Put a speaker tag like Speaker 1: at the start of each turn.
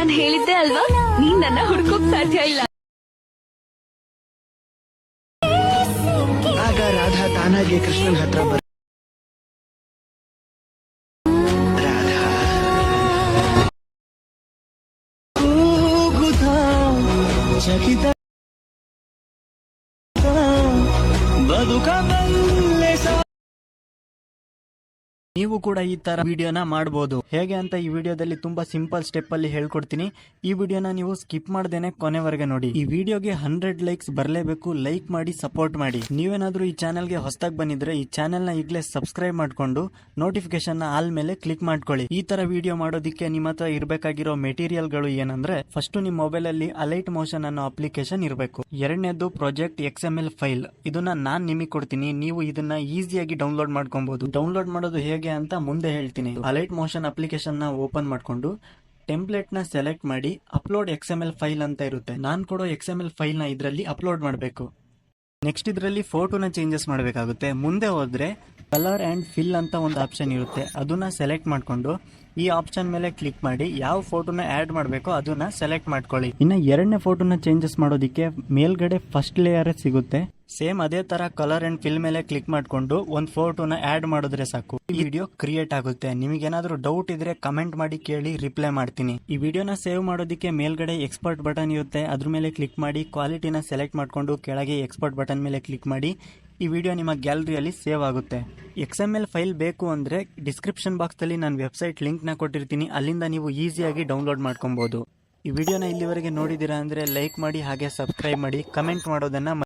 Speaker 1: ನಾನ್ ಹೇಳಿದ್ದೆ ಅಲ್ವಾ, ನೀನ್ ನನ್ನ ಹುಡ್ಕೋಕ್ ಸಾಧ್ಯ ಇಲ್ಲ.
Speaker 2: ಆಗ ರಾಧಾ ತಾನಾಗೆ ಕೃಷ್ಣನ್ ಹತ್ರ ರಾಧಾ ಚಕಿತ ಬದುಕಬಲ್ಲೆ. ನೀವು ಕೂಡ ಈ ತರ ವಿಡಿಯೋನ ಮಾಡಬಹುದು. ಹೇಗೆ ಅಂತ ಈ ವಿಡಿಯೋದಲ್ಲಿ ತುಂಬಾ ಸಿಂಪಲ್ ಸ್ಟೆಪ್ ಅಲ್ಲಿ ಹೇಳ್ಕೊಡ್ತೀನಿ. ಈ ವಿಡಿಯೋನ ನೀವು ಸ್ಕಿಪ್ ಮಾಡ್ದೇನೆ ಕೊನೆವರೆಗೆ ನೋಡಿ. ಈ ವಿಡಿಯೋಗೆ 100 ಲೈಕ್ಸ್ ಬರಲೇಬೇಕು. ಲೈಕ್ ಮಾಡಿ ಸಪೋರ್ಟ್ ಮಾಡಿ. ನೀವೇನಾದ್ರೂ ಈ ಚಾನೆಲ್ಗೆ ಹೊಸದಾಗಿ ಬಂದಿದ್ರೆ ಈ ಚಾನೆಲ್ ನ ಈಗಲೇ ಸಬ್ಸ್ಕ್ರೈಬ್ ಮಾಡ್ಕೊಂಡು ನೋಟಿಫಿಕೇಶನ್ ನ ಆಲ್ ಮೇಲೆ ಕ್ಲಿಕ್ ಮಾಡ್ಕೊಳ್ಳಿ. ಈ ತರ ವಿಡಿಯೋ ಮಾಡೋದಕ್ಕೆ ನಿಮ್ಮ ಹತ್ರ ಇರಬೇಕಾಗಿರೋ ಮೆಟೀರಿಯಲ್ ಗಳು ಏನಂದ್ರೆ, ಫಸ್ಟ್ ನಿಮ್ಮ ಮೊಬೈಲ್ ಅಲ್ಲಿ ಅಲೈಟ್ ಮೋಷನ್ ಅನ್ನೋ ಅಪ್ಲಿಕೇಶನ್ ಇರಬೇಕು. ಎರಡನೇದು ಪ್ರಾಜೆಕ್ಟ್ XML ಫೈಲ್. ಇದನ್ನ ನಾನ್ ನಿಮಗೆ ಕೊಡ್ತೀನಿ. ನೀವು ಇದನ್ನ ಈಸಿಯಾಗಿ ಡೌನ್ಲೋಡ್ ಮಾಡ್ಕೊಬಹುದು. ಡೌನ್ಲೋಡ್ ಮಾಡೋದು ಹೇಗೆ ಅಂತ ಮುಂದೆ ಹೇಳ್ತೀನಿ. ಅಲೈಟ್ ಮೋಷನ್ ಅಪ್ಲಿಕೇಶನ್ ನ ಓಪನ್ ಮಾಡ್ಕೊಂಡು ಟೆಂಪ್ಲೇಟ್ ನ ಸೆಲೆಕ್ಟ್ ಮಾಡಿ ಅಪ್ಲೋಡ್ XML ಫೈಲ್ ಅಂತ ಇರುತ್ತೆ. ನಾನ್ ಕೊಡೋ XML ಫೈಲ್ ನ ಇದರಲ್ಲಿ ಅಪ್ಲೋಡ್ ಮಾಡಬೇಕು. ನೆಕ್ಸ್ಟ್ ಇದರಲ್ಲಿ ಫೋಟೋನ ಚೇಂಜಸ್ ಮಾಡಬೇಕಾಗುತ್ತೆ. ಮುಂದೆ ಹೋದ್ರೆ ಕಲರ್ ಅಂಡ್ ಫಿಲ್ ಅಂತ ಒಂದು ಆಪ್ಷನ್ ಇರುತ್ತೆ. ಅದನ್ನ ಸೆಲೆಕ್ಟ್ ಮಾಡ್ಕೊಂಡು ಈ ಆಪ್ಷನ್ ಮೇಲೆ ಕ್ಲಿಕ್ ಮಾಡಿ ಯಾವ ಫೋಟೋನ ಆಡ್ ಮಾಡಬೇಕೋ ಅದನ್ನ ಸೆಲೆಕ್ಟ್ ಮಾಡ್ಕೊಳ್ಳಿ. ಇನ್ನ ಎರಡನೇ ಫೋಟೋನ ಚೇಂಜಸ್ ಮಾಡೋದಿಕ್ಕೆ ಮೇಲ್ಗಡೆ ಫಸ್ಟ್ ಲೇಯರ್ ಸಿಗುತ್ತೆ. ಸೇಮ್ ಅದೇ ತರ ಕಲರ್ ಅಂಡ್ ಫಿಲ್ ಮೇಲೆ ಕ್ಲಿಕ್ ಮಾಡ್ಕೊಂಡು ಒಂದು ಫೋಟೋನ ಆಡ್ ಮಾಡಿದ್ರೆ ಸಾಕು, ಈ ವಿಡಿಯೋ ಕ್ರಿಯೇಟ್ ಆಗುತ್ತೆ. ನಿಮಗೇನಾದ್ರೂ ಡೌಟ್ ಇದ್ರೆ ಕಮೆಂಟ್ ಮಾಡಿ ಕೇಳಿ, ರಿಪ್ಲೈ ಮಾಡ್ತೀನಿ. ಈ ವಿಡಿಯೋನ ಸೇವ್ ಮಾಡೋದಕ್ಕೆ ಮೇಲ್ಗಡೆ ಎಕ್ಸ್ಪೋರ್ಟ್ ಬಟನ್ ಇರುತ್ತೆ. ಅದ್ರ ಮೇಲೆ ಕ್ಲಿಕ್ ಮಾಡಿ ಕ್ವಾಲಿಟಿನ ಸೆಲೆಕ್ಟ್ ಮಾಡ್ಕೊಂಡು ಕೆಳಗೆ ಎಕ್ಸ್ಪೋರ್ಟ್ ಬಟನ್ ಮೇಲೆ ಕ್ಲಿಕ್ ಮಾಡಿ ಈ ವಿಡಿಯೋ ನಿಮ್ಮ ಗ್ಯಾಲರಿಯಲ್ಲಿ ಸೇವ್ ಆಗುತ್ತೆ. XML ಫೈಲ್ ಬೇಕು ಅಂದ್ರೆ ಡಿಸ್ಕ್ರಿಪ್ಷನ್ ಬಾಕ್ಸ್ ಅಲ್ಲಿ ನಾನು ವೆಬ್ಸೈಟ್ ಲಿಂಕ್ ನ ಕೊಟ್ಟಿರ್ತೀನಿ. ಅಲ್ಲಿಂದ ನೀವು ಈಸಿಯಾಗಿ ಡೌನ್ಲೋಡ್ ಮಾಡ್ಕೊಬಹುದು. ಈ ವಿಡಿಯೋನ ಇಲ್ಲಿವರೆಗೆ ನೋಡಿದೀರಾ ಅಂದ್ರೆ ಲೈಕ್ ಮಾಡಿ, ಹಾಗೆ ಸಬ್ಸ್ಕ್ರೈಬ್ ಮಾಡಿ, ಕಮೆಂಟ್ ಮಾಡೋದನ್ನ